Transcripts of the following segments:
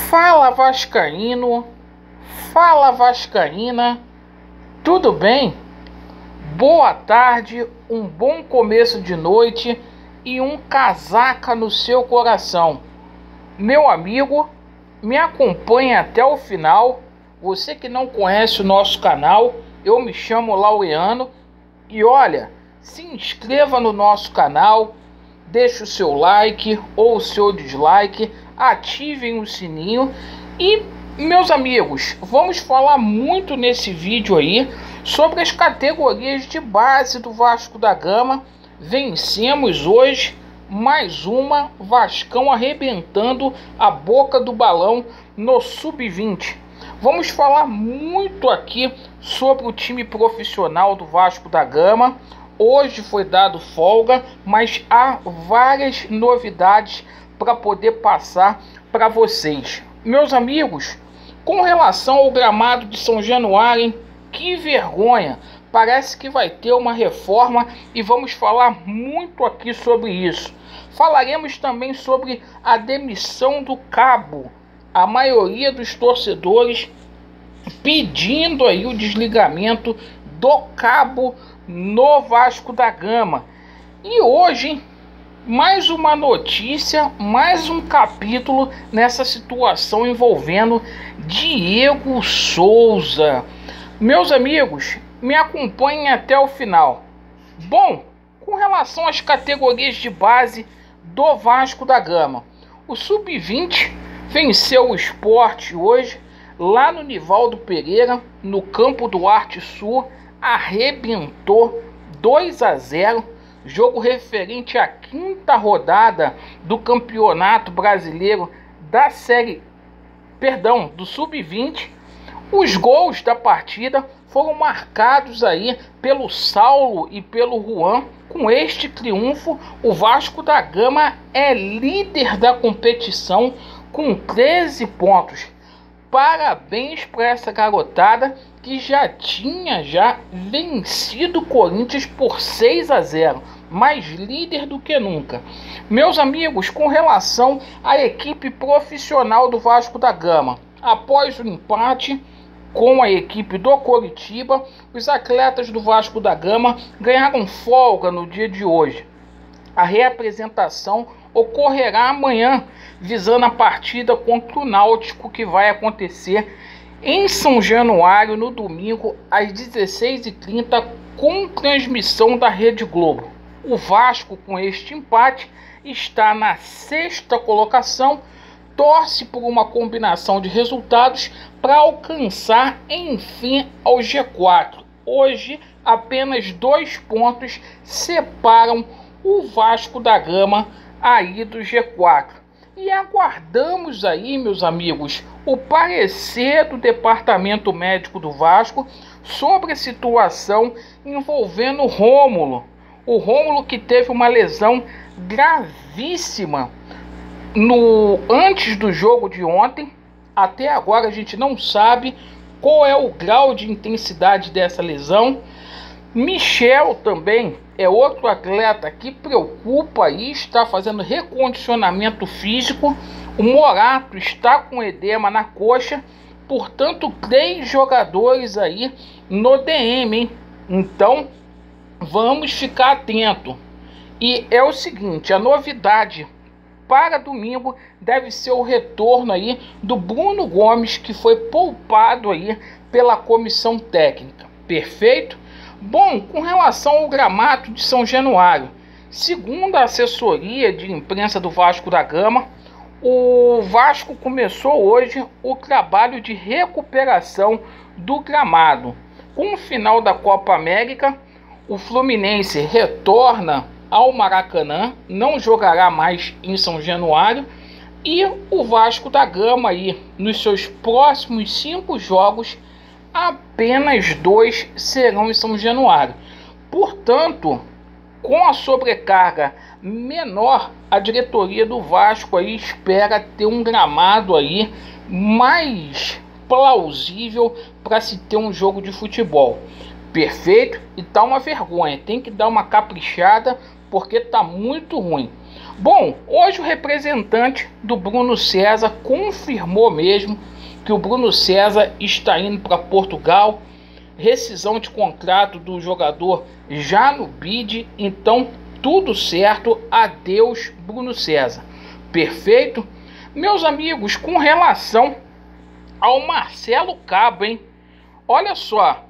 Fala Vascaíno, fala Vascaína, tudo bem? Boa tarde, um bom começo de noite e um casaca no seu coração. Meu amigo, me acompanhe até o final. Você que não conhece o nosso canal, eu me chamo Laureano e olha, se inscreva no nosso canal, deixe o seu like ou o seu dislike, ativem o sininho e, meus amigos, vamos falar muito nesse vídeo aí sobre as categorias de base do Vasco da Gama. Vencemos hoje mais uma, Vascão arrebentando a boca do balão no Sub-20. Vamos falar muito aqui sobre o time profissional do Vasco da Gama. Hoje foi dado folga, mas há várias novidades para poder passar para vocês. Meus amigos, com relação ao gramado de São Januário, hein? Que vergonha! Parece que vai ter uma reforma e vamos falar muito aqui sobre isso. Falaremos também sobre a demissão do Cabo. A maioria dos torcedores pedindo aí o desligamento do Cabo no Vasco da Gama. E hoje, hein, mais uma notícia, mais um capítulo nessa situação envolvendo Diego Souza. Meus amigos, me acompanhem até o final. Bom, com relação às categorias de base do Vasco da Gama, o Sub-20 venceu o Sport hoje, lá no Nivaldo Pereira, no campo do Arte Sul, arrebentou 2-0, jogo referente à quinta rodada do Campeonato Brasileiro do Sub-20. Os gols da partida foram marcados aí pelo Saulo e pelo Juan. Com este triunfo, o Vasco da Gama é líder da competição com 13 pontos. Parabéns para essa garotada que já tinha vencido o Corinthians por 6-0, mais líder do que nunca. Meus amigos, com relação à equipe profissional do Vasco da Gama, após o empate com a equipe do Coritiba, os atletas do Vasco da Gama ganharam folga no dia de hoje. A reapresentação ocorrerá amanhã, visando a partida contra o Náutico, que vai acontecer em São Januário no domingo às 16h30 com transmissão da Rede Globo. O Vasco, com este empate, está na 6ª colocação, torce por uma combinação de resultados para alcançar enfim ao G4. Hoje apenas 2 pontos separam o Vasco da Gama aí do G4. E aguardamos aí, meus amigos, o parecer do Departamento Médico do Vasco sobre a situação envolvendo o Rômulo. O Rômulo, que teve uma lesão gravíssima antes do jogo de ontem. Até agora a gente não sabe qual é o grau de intensidade dessa lesão. Michel também é outro atleta que preocupa e está fazendo recondicionamento físico. O Morato está com edema na coxa. Portanto, 3 jogadores aí no DM, hein? Então, vamos ficar atento. E é o seguinte, a novidade para domingo deve ser o retorno aí do Bruno Gomes, que foi poupado aí pela comissão técnica. Perfeito? Bom, com relação ao gramado de São Januário, segundo a assessoria de imprensa do Vasco da Gama, o Vasco começou hoje o trabalho de recuperação do gramado. Com o final da Copa América, o Fluminense retorna ao Maracanã, não jogará mais em São Januário, e o Vasco da Gama aí, nos seus próximos 5 jogos, apenas 2 serão em São Januário. Portanto, com a sobrecarga menor, a diretoria do Vasco aí espera ter um gramado aí mais plausível para se ter um jogo de futebol. Perfeito? E tá uma vergonha, tem que dar uma caprichada porque tá muito ruim. Bom, hoje o representante do Bruno César confirmou mesmo que o Bruno César está indo para Portugal, rescisão de contrato do jogador já no bid, então tudo certo, adeus Bruno César. Perfeito? Meus amigos, com relação ao Marcelo Cabo, hein? Olha só,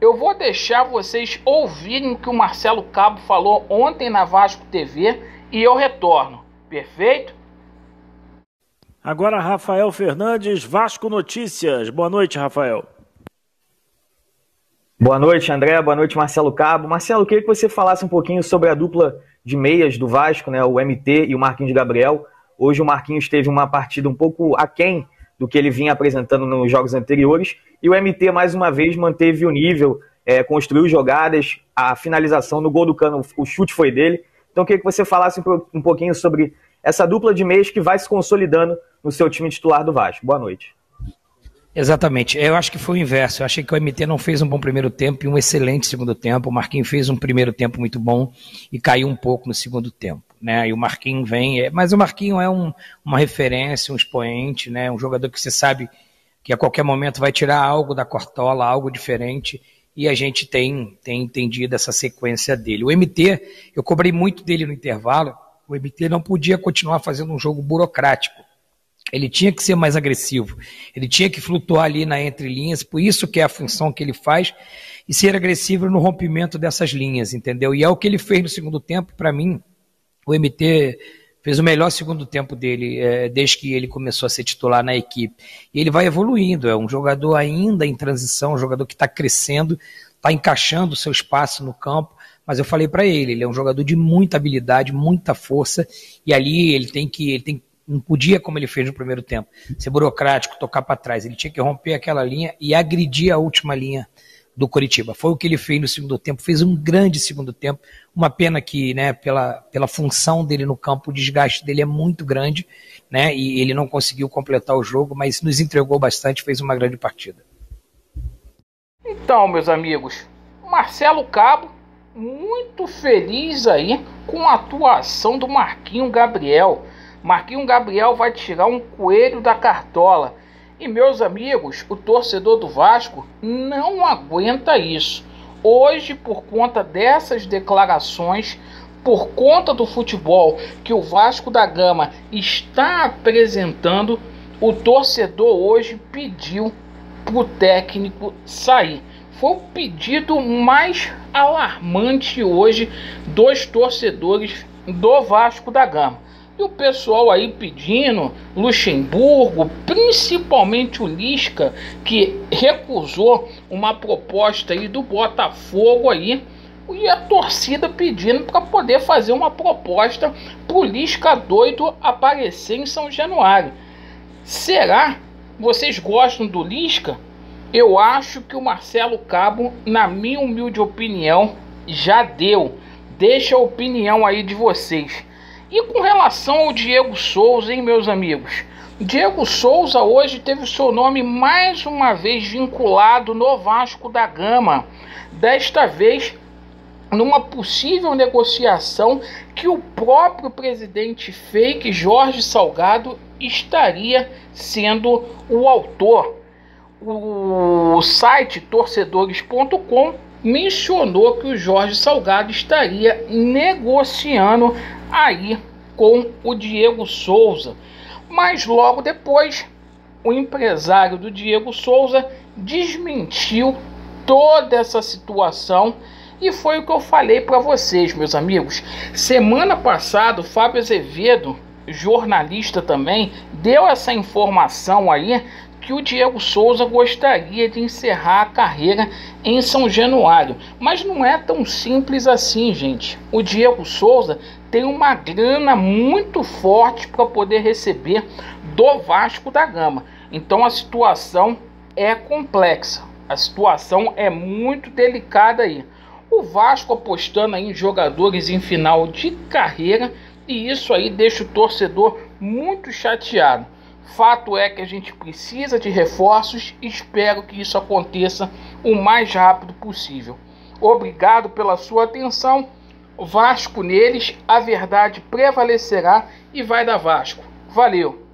eu vou deixar vocês ouvirem o que o Marcelo Cabo falou ontem na Vasco TV e eu retorno. Perfeito? Agora Rafael Fernandes, Vasco Notícias. Boa noite, Rafael. Boa noite, André. Boa noite, Marcelo Cabo. Marcelo, eu queria que você falasse um pouquinho sobre a dupla de meias do Vasco, né? O MT e o Marquinhos Gabriel. Hoje o Marquinhos teve uma partida um pouco aquém do que ele vinha apresentando nos jogos anteriores. E o MT, mais uma vez, manteve o nível, construiu jogadas, a finalização no gol do Cano, o chute foi dele. Então eu queria que você falasse um pouquinho sobre essa dupla de meias que vai se consolidando no seu time titular do Vasco. Boa noite. Exatamente, eu acho que foi o inverso. Eu achei que o MT não fez um bom primeiro tempo e um excelente segundo tempo. O Marquinhos fez um primeiro tempo muito bom e caiu um pouco no segundo tempo, né? E o Marquinhos vem, mas o Marquinhos é uma referência, um expoente, né? Um jogador que você sabe que a qualquer momento vai tirar algo da cartola, algo diferente, e a gente tem entendido essa sequência dele. O MT, eu cobrei muito dele no intervalo. O MT não podia continuar fazendo um jogo burocrático. Ele tinha que ser mais agressivo, ele tinha que flutuar ali na entrelinhas, por isso que é a função que ele faz, e ser agressivo no rompimento dessas linhas, entendeu? E é o que ele fez no segundo tempo. Para mim, o MT fez o melhor segundo tempo dele, desde que ele começou a ser titular na equipe. E ele vai evoluindo, é um jogador ainda em transição, um jogador que está crescendo, está encaixando o seu espaço no campo, mas eu falei para ele é um jogador de muita habilidade, muita força, e ali ele não podia, como ele fez no primeiro tempo, ser burocrático, tocar para trás. Ele tinha que romper aquela linha e agredir a última linha do Coritiba. Foi o que ele fez no segundo tempo, fez um grande segundo tempo. Uma pena que, né, pela função dele no campo, o desgaste dele é muito grande, né, e ele não conseguiu completar o jogo, mas nos entregou bastante, fez uma grande partida. Então, meus amigos, Marcelo Cabo, muito feliz aí com a atuação do Marquinhos Gabriel. Marquinhos Gabriel vai tirar um coelho da cartola. E, meus amigos, o torcedor do Vasco não aguenta isso. Hoje, por conta dessas declarações, por conta do futebol que o Vasco da Gama está apresentando, o torcedor hoje pediu para o técnico sair. Foi o pedido mais alarmante hoje dos torcedores do Vasco da Gama. E o pessoal aí pedindo, Luxemburgo, principalmente o Lisca, que recusou uma proposta aí do Botafogo aí, e a torcida pedindo para poder fazer uma proposta para o Lisca doido aparecer em São Januário. Será? Vocês gostam do Lisca? Eu acho que o Marcelo Cabo, na minha humilde opinião, já deu. Deixa a opinião aí de vocês. E com relação ao Diego Souza, hein, meus amigos? Diego Souza hoje teve seu nome mais uma vez vinculado no Vasco da Gama. Desta vez, numa possível negociação que o próprio presidente fake Jorge Salgado estaria sendo o autor. O site torcedores.com mencionou que o Jorge Salgado estaria negociando aí com o Diego Souza, mas logo depois o empresário do Diego Souza desmentiu toda essa situação e foi o que eu falei para vocês, meus amigos. Semana passada o Fábio Azevedo, jornalista também, deu essa informação aí que o Diego Souza gostaria de encerrar a carreira em São Januário. Mas não é tão simples assim, gente. O Diego Souza tem uma grana muito forte para poder receber do Vasco da Gama. Então a situação é complexa. A situação é muito delicada aí. O Vasco apostando aí em jogadores em final de carreira, e isso aí deixa o torcedor muito chateado. Fato é que a gente precisa de reforços e espero que isso aconteça o mais rápido possível. Obrigado pela sua atenção. Vasco neles, a verdade prevalecerá e vai dar Vasco. Valeu!